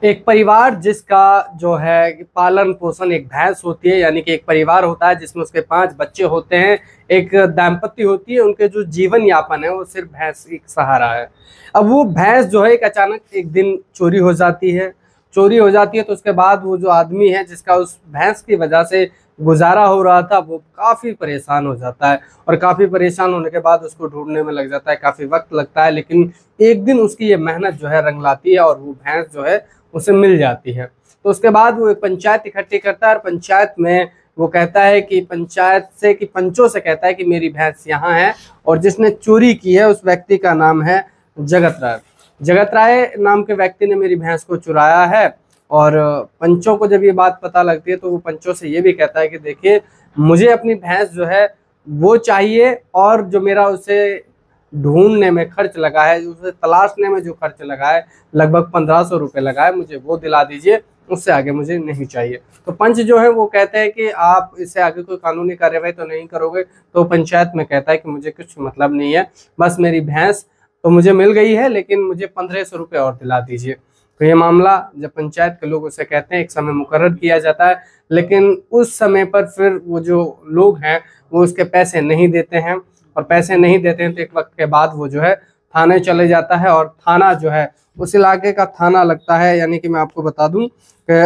एक परिवार जिसका जो है पालन पोषण एक भैंस होती है, यानी कि एक परिवार होता है जिसमें उसके 5 बच्चे होते हैं, एक दाम्पत्य होती है, उनके जो जीवन यापन है वो सिर्फ भैंस एक सहारा है। अब वो भैंस जो है एक अचानक एक दिन चोरी हो जाती है। चोरी हो जाती है तो उसके बाद वो जो आदमी है जिसका उस भैंस की वजह से गुजारा हो रहा था, वो काफ़ी परेशान हो जाता है। और काफ़ी परेशान होने के बाद उसको ढूंढने में लग जाता है, काफ़ी वक्त लगता है, लेकिन एक दिन उसकी ये मेहनत जो है रंग लाती है और वो भैंस जो है उसे मिल जाती है। तो उसके बाद वो एक पंचायत इकट्ठी करता है और पंचायत में वो कहता है कि पंचायत से कि पंचों से कहता है कि मेरी भैंस यहाँ है, और जिसने चोरी की है उस व्यक्ति का नाम है जगत राय। जगत राय नाम के व्यक्ति ने मेरी भैंस को चुराया है। और पंचों को जब ये बात पता लगती है तो वो पंचों से ये भी कहता है कि देखिए, मुझे अपनी भैंस जो है वो चाहिए, और जो मेरा उसे ढूंढने में खर्च लगा है, उसे तलाशने में जो खर्च लगा है, लगभग 1500 रुपये लगा है, मुझे वो दिला दीजिए, उससे आगे मुझे नहीं चाहिए। तो पंच जो है वो कहते हैं कि आप इससे आगे कोई कानूनी कार्रवाई तो नहीं करोगे? तो पंचायत में कहता है कि मुझे कुछ मतलब नहीं है, बस मेरी भैंस तो मुझे मिल गई है, लेकिन मुझे 1500 रुपये और दिला दीजिए। तो ये मामला जब पंचायत के लोग उसे कहते हैं, एक समय मुकर्रर किया जाता है, लेकिन उस समय पर फिर वो जो लोग हैं वो उसके पैसे नहीं देते हैं। और पैसे नहीं देते हैं तो एक वक्त के बाद वो जो है थाने चले जाता है, और थाना जो है उस इलाके का थाना लगता है, यानी कि मैं आपको बता दूं कि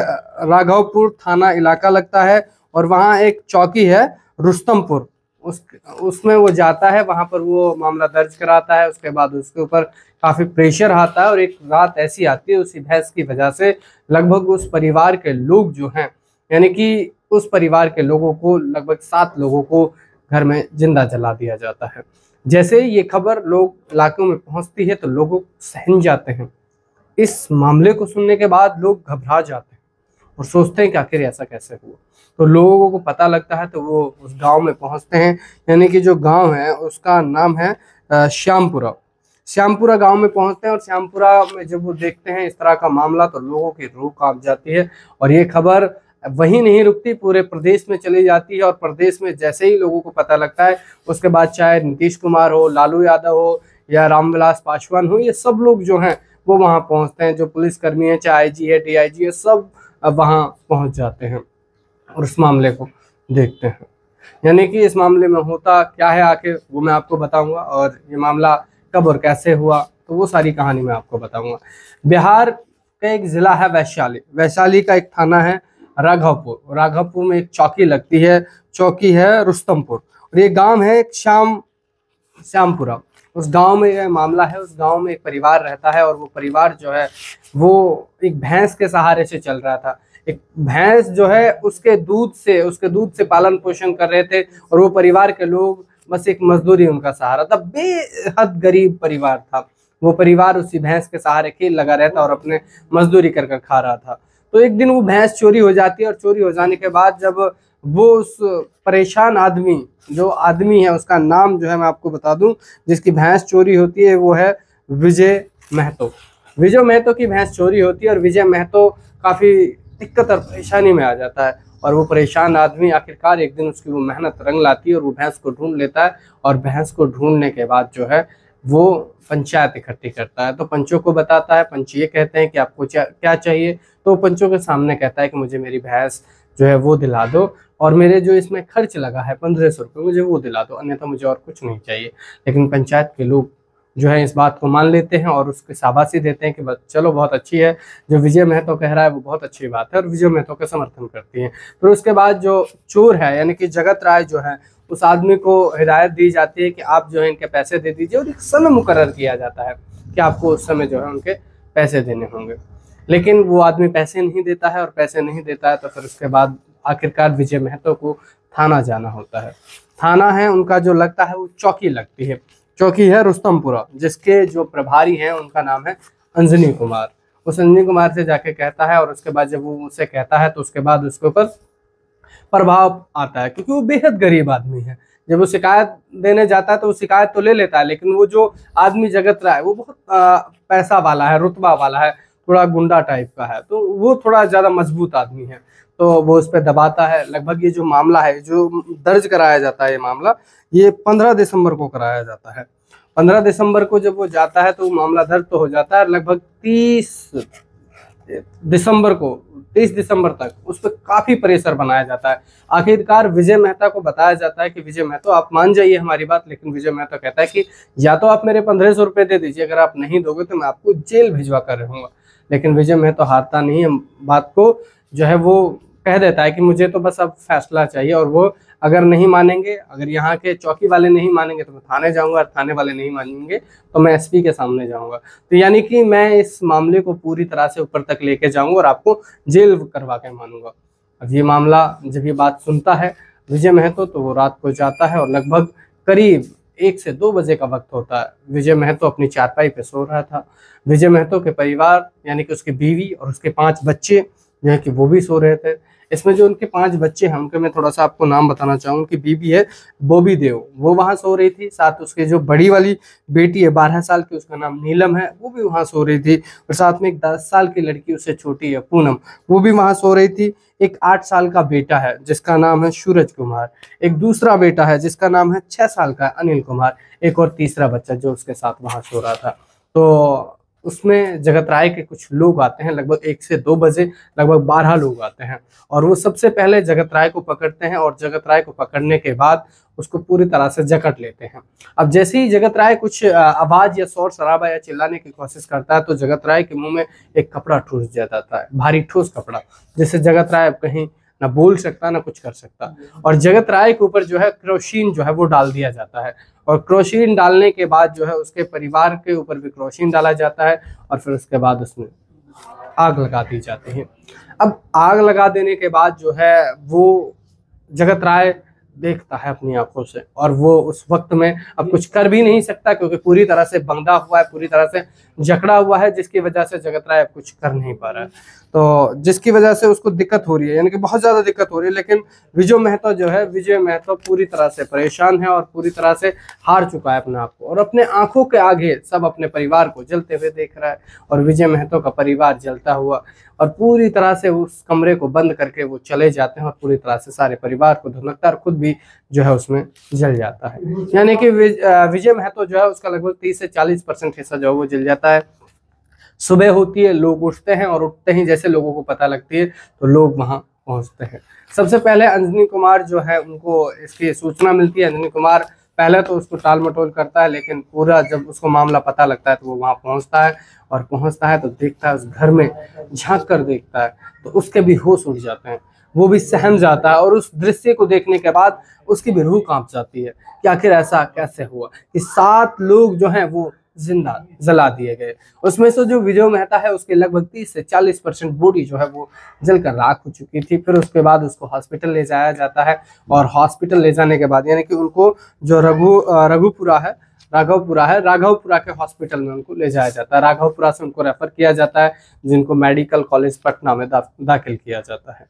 राघवपुर थाना इलाका लगता है। और वहाँ एक चौकी है रुस्तमपुर, उसमें वो जाता है, वहाँ पर वो मामला दर्ज कराता है। उसके बाद उसके ऊपर काफ़ी प्रेशर आता है, और एक रात ऐसी आती है उसी भैंस की वजह से लगभग उस परिवार के लोग जो हैं, यानी कि उस परिवार के लोगों को लगभग 7 लोगों को घर में जिंदा जला दिया जाता है। जैसे ही ये खबर लोग इलाकों में पहुंचती है तो लोग सहम जाते हैं। इस मामले को सुनने के बाद लोग घबरा जाते हैं और सोचते हैं कि आखिर ऐसा कैसे हुआ। तो लोगों को पता लगता है तो वो उस गांव में पहुंचते हैं, यानी कि जो गांव है उसका नाम है श्यामपुरा। श्यामपुरा गांव में पहुंचते हैं, और श्यामपुरा में जब वो देखते हैं इस तरह का मामला तो लोगों की रूह कांप जाती है। और ये खबर वहीं नहीं रुकती, पूरे प्रदेश में चली जाती है। और प्रदेश में जैसे ही लोगों को पता लगता है, उसके बाद चाहे नीतीश कुमार हो, लालू यादव हो, या रामविलास पासवान हो, ये सब लोग जो हैं वो वहाँ पहुँचते हैं। जो पुलिसकर्मी है, चाहे आईजी है, डीआईजी है, सब वहाँ पहुँच जाते हैं और उस मामले को देखते हैं। यानी कि इस मामले में होता क्या है आखिर, वो मैं आपको बताऊंगा, और ये मामला कब और कैसे हुआ तो वो सारी कहानी मैं आपको बताऊंगा। बिहार का एक ज़िला है वैशाली, वैशाली का एक थाना है राघवपुर, राघवपुर में एक चौकी लगती है, चौकी है रुस्तमपुर, और ये गांव है एक श्यामपुरा। उस गांव में यह मामला है। उस गांव में एक परिवार रहता है, और वो परिवार जो है वो एक भैंस के सहारे से चल रहा था। एक भैंस जो है उसके दूध से पालन पोषण कर रहे थे, और वो परिवार के लोग बस एक मजदूरी उनका सहारा था। बेहद गरीब परिवार था। वो परिवार उसी भैंस के सहारे खेल लगा रहता और अपने मजदूरी कर कर खा रहा था। तो एक दिन वो भैंस चोरी हो जाती है, और चोरी हो जाने के बाद जब वो उस परेशान आदमी, जो आदमी है उसका नाम जो है मैं आपको बता दूं, जिसकी भैंस चोरी होती है वो है विजय महतो। विजय महतो की भैंस चोरी होती है, और विजय महतो काफ़ी दिक्कत और परेशानी में आ जाता है। और वो परेशान आदमी आखिरकार एक दिन उसकी वो मेहनत रंग लाती है, और वो भैंस को ढूंढ लेता है। और भैंस को ढूंढने के बाद जो है वो पंचायत इकट्ठी करता है, तो पंचों को बताता है। पंच ये कहते हैं कि आपको क्या चाहिए? तो पंचों के सामने कहता है कि मुझे मेरी भैंस जो है वो दिला दो, और मेरे जो इसमें खर्च लगा है 1500 रुपये, मुझे वो दिला दो, अन्यथा मुझे और कुछ नहीं चाहिए। लेकिन पंचायत के लोग जो है इस बात को मान लेते हैं और उसकी शाबाशी देते हैं कि बस चलो बहुत अच्छी है, जो विजय महतो कह रहा है वो बहुत अच्छी बात है, और विजय महतो का समर्थन करती हैं। फिर उसके बाद जो चोर है, यानी कि जगत राय जो है, उस आदमी को हिदायत दी जाती है कि आप जो है इनके पैसे दे दीजिए, और एक समय मुकर्रर किया जाता है कि आपको उस समय जो है उनके पैसे देने होंगे। लेकिन वो आदमी पैसे नहीं देता है, और पैसे नहीं देता है तो फिर उसके बाद आखिरकार विजय महतो को थाना जाना होता है। थाना है उनका जो लगता है वो चौकी लगती है, चौकी है रुस्तमपुरा, जिसके जो प्रभारी हैं उनका नाम है अंजनी कुमार। उस अंजनी कुमार से जाके कहता है, और उसके बाद जब वो उससे कहता है तो उसके बाद उसके ऊपर प्रभाव आता है, क्योंकि वो बेहद गरीब आदमी है। जब वो शिकायत देने जाता है तो वो शिकायत तो ले लेता है, लेकिन वो जो आदमी जगत रहा है वो बहुत पैसा वाला है, रुतबा वाला है, थोड़ा गुंडा टाइप का है, तो वो थोड़ा ज़्यादा मजबूत आदमी है। तो वो उस पर दबाता है। लगभग ये जो मामला है, जो दर्ज कराया जाता है, ये मामला ये 15 दिसंबर को कराया जाता है। 15 दिसंबर को जब वो जाता है तो मामला दर्ज तो हो जाता है। लगभग दिसंबर को 30 दिसंबर तक उस पर काफी प्रेशर बनाया जाता है। आखिरकार विजय मेहता को बताया जाता है कि विजय मेहता आप मान जाइए हमारी बात, लेकिन विजय मेहता कहता है कि या तो आप मेरे 1500 रुपये दे दीजिए, अगर आप नहीं दोगे तो मैं आपको जेल भिजवा कर रहूंगा। लेकिन विजय मेहता हारता नहीं है, बात को जो है वो कह देता है कि मुझे तो बस अब फैसला चाहिए, और वो अगर नहीं मानेंगे, अगर यहाँ के चौकी वाले नहीं मानेंगे तो मैं थाने जाऊंगा, और थाने वाले नहीं मानेंगे तो मैं एसपी के सामने जाऊंगा। तो यानी कि मैं इस मामले को पूरी तरह से ऊपर तक लेके जाऊंगा और आपको जेल करवा के मानूंगा। अब ये मामला जब ये बात सुनता है विजय महतो तो वो रात को जाता है, और लगभग करीब 1 से 2 बजे का वक्त होता है। विजय महतो अपनी चारपाई पे सो रहा था। विजय महतो के परिवार यानी कि उसकी बीवी और उसके 5 बच्चे जो है कि वो भी सो रहे थे। इसमें जो उनके 5 बच्चे हैं उनके मैं थोड़ा सा आपको नाम बताना चाहूँ। उनकी बीवी है बॉबी देव, वो वहाँ सो रही थी। साथ उसके जो बड़ी वाली बेटी है 12 साल की, उसका नाम नीलम है, वो भी वहाँ सो रही थी। और साथ में एक 10 साल की लड़की उससे छोटी है पूनम, वो भी वहाँ सो रही थी। एक 8 साल का बेटा है जिसका नाम है सूरज कुमार। एक दूसरा बेटा है जिसका नाम है 6 साल का अनिल कुमार। एक और तीसरा बच्चा जो उसके साथ वहाँ सो रहा था। तो उसमें जगत राय के कुछ लोग आते हैं, लगभग 1 से 2 बजे लगभग 12 लोग आते हैं, और वो सबसे पहले जगत राय को पकड़ते हैं। और जगत राय को पकड़ने के बाद उसको पूरी तरह से जकड़ लेते हैं। अब जैसे ही जगत राय कुछ आवाज या शोर शराबा या चिल्लाने की कोशिश करता है तो जगत राय के मुंह में एक कपड़ा ठूस जाता है, भारी ठोस कपड़ा, जिससे जगत राय अब कहीं ना बोल सकता ना कुछ कर सकता। और जगत राय के ऊपर जो है केरोसिन जो है वो डाल दिया जाता है, और केरोसिन डालने के बाद जो है उसके परिवार के ऊपर भी केरोसिन डाला जाता है, और फिर उसके बाद उसमें आग लगा दी जाती है। अब आग लगा देने के बाद जो है वो जगत राय देखता है अपनी आंखों से, और वो उस वक्त में अब कुछ कर भी नहीं सकता क्योंकि पूरी तरह से बंधा हुआ है, पूरी तरह से जकड़ा हुआ है, जिसकी वजह से जगत राय अब कुछ कर नहीं पा रहा है। तो जिसकी वजह से उसको दिक्कत हो रही है, यानी कि बहुत ज़्यादा दिक्कत हो रही है। लेकिन विजय महतो जो है, विजय महतो पूरी तरह से परेशान है और पूरी तरह से हार चुका है अपने आप को, और अपने आंखों के आगे सब अपने परिवार को जलते हुए देख रहा है। और विजय महतो का परिवार जलता हुआ और पूरी तरह से उस कमरे को बंद करके वो चले जाते हैं, और पूरी तरह से सारे परिवार को धुनकता और खुद भी जो है उसमें जल जाता है। यानी कि विजय महतो जो है उसका लगभग 30 से 40% हिस्सा जो है वो जल जाता है। सुबह होती है, लोग उठते हैं, और उठते ही जैसे लोगों को पता लगती है तो लोग वहां पहुंचते हैं। सबसे पहले अंजनी कुमार जो है उनको इसकी सूचना मिलती है। अंजनी कुमार पहले तो उसको टाल मटोल करता है, लेकिन पूरा जब उसको मामला पता लगता है तो वो वहां पहुंचता है, और पहुंचता है तो देखता है उस घर में, झांक कर देखता है तो उसके भी होश उड़ जाते हैं, वो भी सहम जाता है। और उस दृश्य को देखने के बाद उसकी भी रूह कांप जाती है कि आखिर ऐसा कैसे हुआ कि 7 लोग जो हैं वो जिंदा जला दिए गए। उसमें से जो विजय मेहता है उसके लगभग 30 से 40% बॉडी जो है वो जलकर राख हो चुकी थी। फिर उसके बाद उसको हॉस्पिटल ले जाया जाता है, और हॉस्पिटल ले जाने के बाद यानी कि उनको जो राघवपुरा के हॉस्पिटल में उनको ले जाया जाता है। राघवपुरा से उनको रेफर किया जाता है, जिनको मेडिकल कॉलेज पटना में दाखिल किया जाता है,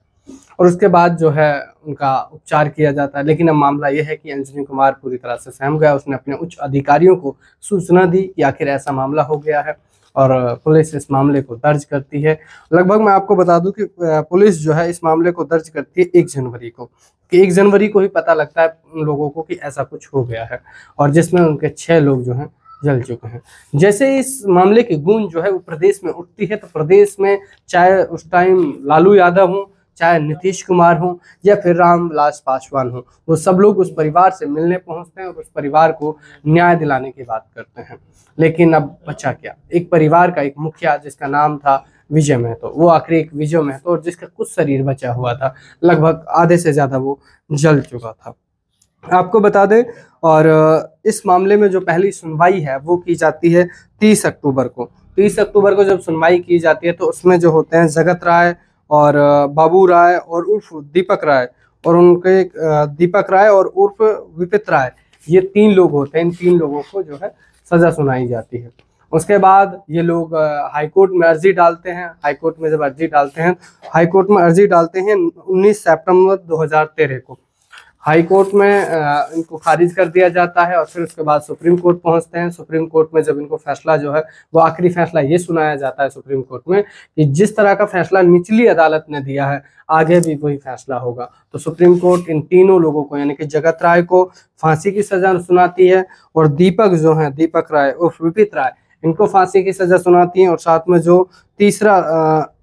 और उसके बाद जो है उनका उपचार किया जाता है। लेकिन अब मामला यह है कि अंजनी कुमार पूरी तरह से सहम गया। उसने अपने उच्च अधिकारियों को सूचना दी कि आखिर ऐसा मामला हो गया है, और पुलिस इस मामले को दर्ज करती है। लगभग मैं आपको बता दूं कि पुलिस जो है इस मामले को दर्ज करती है 1 जनवरी को, कि 1 जनवरी को ही पता लगता है उन लोगों को कि ऐसा कुछ हो गया है, और जिसमें उनके 6 लोग जो हैं जल चुके हैं। जैसे इस मामले की गूंज जो है वो प्रदेश में उठती है, तो प्रदेश में चाहे उस टाइम लालू यादव हों, चाहे नीतीश कुमार हों, या फिर रामविलास पासवान हों, वो सब लोग उस परिवार से मिलने पहुंचते हैं और उस परिवार को न्याय दिलाने की बात करते हैं। लेकिन अब बचा क्या? एक परिवार का एक मुखिया जिसका नाम था विजय महतो, वो आखिर एक विजय महतो, और जिसका कुछ शरीर बचा हुआ था, लगभग आधे से ज्यादा वो जल चुका था। आपको बता दें, और इस मामले में जो पहली सुनवाई है वो की जाती है 30 अक्टूबर को। 30 अक्टूबर को जब सुनवाई की जाती है तो उसमें जो होते हैं जगत राय और बाबू राय और उर्फ दीपक राय, और उनके दीपक राय और उर्फ विपित राय, ये 3 लोग होते हैं। इन 3 लोगों को जो है सजा सुनाई जाती है। उसके बाद ये लोग हाईकोर्ट में अर्जी डालते हैं। हाईकोर्ट में जब अर्जी डालते हैं, हाईकोर्ट में अर्जी डालते हैं 19 सितंबर 2013 को। हाई कोर्ट में इनको खारिज कर दिया जाता है, और फिर उसके बाद सुप्रीम कोर्ट पहुंचते हैं। सुप्रीम कोर्ट में जब इनको फैसला जो है वो आखिरी फैसला ये सुनाया जाता है सुप्रीम कोर्ट में कि जिस तरह का फैसला निचली अदालत ने दिया है आगे भी वही फैसला होगा। तो सुप्रीम कोर्ट इन तीनों लोगों को यानी कि जगत राय को फांसी की सजा सुनाती है, और दीपक जो है, दीपक राय उर्फ विपित राय, इनको फांसी की सजा सुनाती हैं। और साथ में जो तीसरा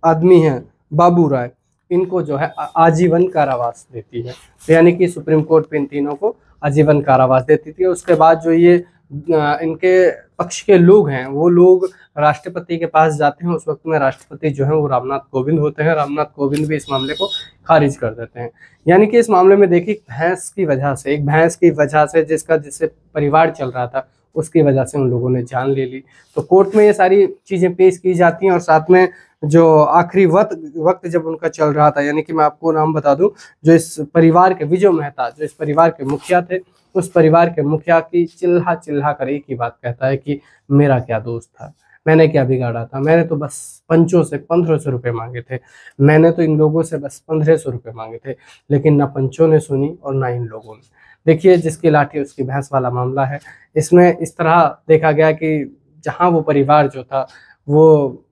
आदमी है बाबू राय, इनको जो है आजीवन कारावास देती है। तो यानी कि सुप्रीम कोर्ट इन तीनों को आजीवन कारावास देती थी। उसके बाद जो ये इनके पक्ष के लोग हैं वो लोग राष्ट्रपति के पास जाते हैं। उस वक्त में राष्ट्रपति जो है वो रामनाथ कोविंद होते हैं। रामनाथ कोविंद भी इस मामले को खारिज कर देते हैं। यानी कि इस मामले में देखिए भैंस की वजह से, एक भैंस की वजह से जिससे परिवार चल रहा था, उसकी वजह से उन लोगों ने जान ले ली। तो कोर्ट में ये सारी चीज़ें पेश की जाती हैं। और साथ में जो आखिरी वक्त जब उनका चल रहा था, यानी कि मैं आपको नाम बता दूं, जो इस परिवार के विजय मेहता, जो इस परिवार के मुखिया थे, उस परिवार के मुखिया की चिल्ला चिल्ला कर एक ही बात कहता है कि मेरा क्या दोष था, मैंने क्या बिगाड़ा था, मैंने तो बस पंचों से 1500 रुपये मांगे थे, मैंने तो इन लोगों से बस 1500 रुपये मांगे थे, लेकिन ना पंचों ने सुनी और ना इन लोगों ने। देखिए जिसकी लाठी उसकी भैंस वाला मामला है। इसमें इस तरह देखा गया कि जहाँ वो परिवार जो था वो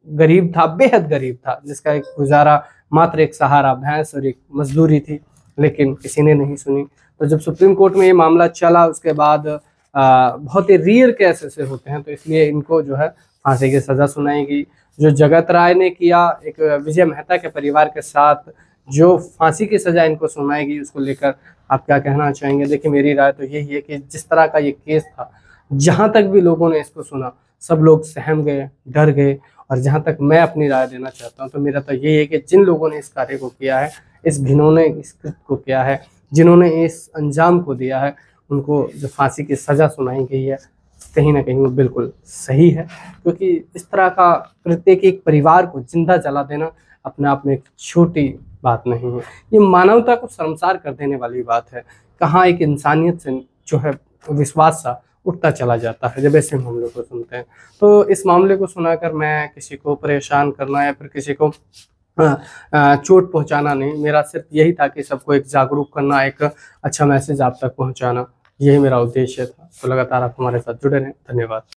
गरीब था, बेहद गरीब था, जिसका एक गुजारा मात्र एक सहारा भैंस और एक मजदूरी थी, लेकिन किसी ने नहीं सुनी। तो जब सुप्रीम कोर्ट में ये मामला चला, उसके बाद बहुत ही रेयर केस ऐसे होते हैं, तो इसलिए इनको जो है फांसी की सज़ा सुनाई गई। जो जगत राय ने किया एक विजय मेहता के परिवार के साथ, जो फांसी की सज़ा इनको सुनाई गई, उसको लेकर आप क्या कहना चाहेंगे? देखिए मेरी राय तो यही है कि जिस तरह का ये केस था, जहाँ तक भी लोगों ने इसको सुना सब लोग सहम गए, डर गए। और जहाँ तक मैं अपनी राय देना चाहता हूँ तो मेरा तो यही है कि जिन लोगों ने इस कार्य को किया है, इस घिनौने इस कृत्य को किया है, जिन्होंने इस अंजाम को दिया है, उनको जो फांसी की सज़ा सुनाई गई है कहीं ना कहीं वो बिल्कुल सही है। क्योंकि इस तरह का कृत्य कि एक परिवार को जिंदा जला देना अपने आप में एक छोटी बात नहीं है, ये मानवता को शर्मसार कर देने वाली बात है। कहाँ एक इंसानियत से जो है विश्वास सा उठता चला जाता है जब ऐसे मामलों को सुनते हैं। तो इस मामले को सुनाकर मैं किसी को परेशान करना या फिर किसी को चोट पहुंचाना नहीं, मेरा सिर्फ यही था कि सबको एक जागरूक करना, एक अच्छा मैसेज आप तक पहुंचाना, यही मेरा उद्देश्य था। तो लगातार आप हमारे साथ जुड़े रहें। धन्यवाद।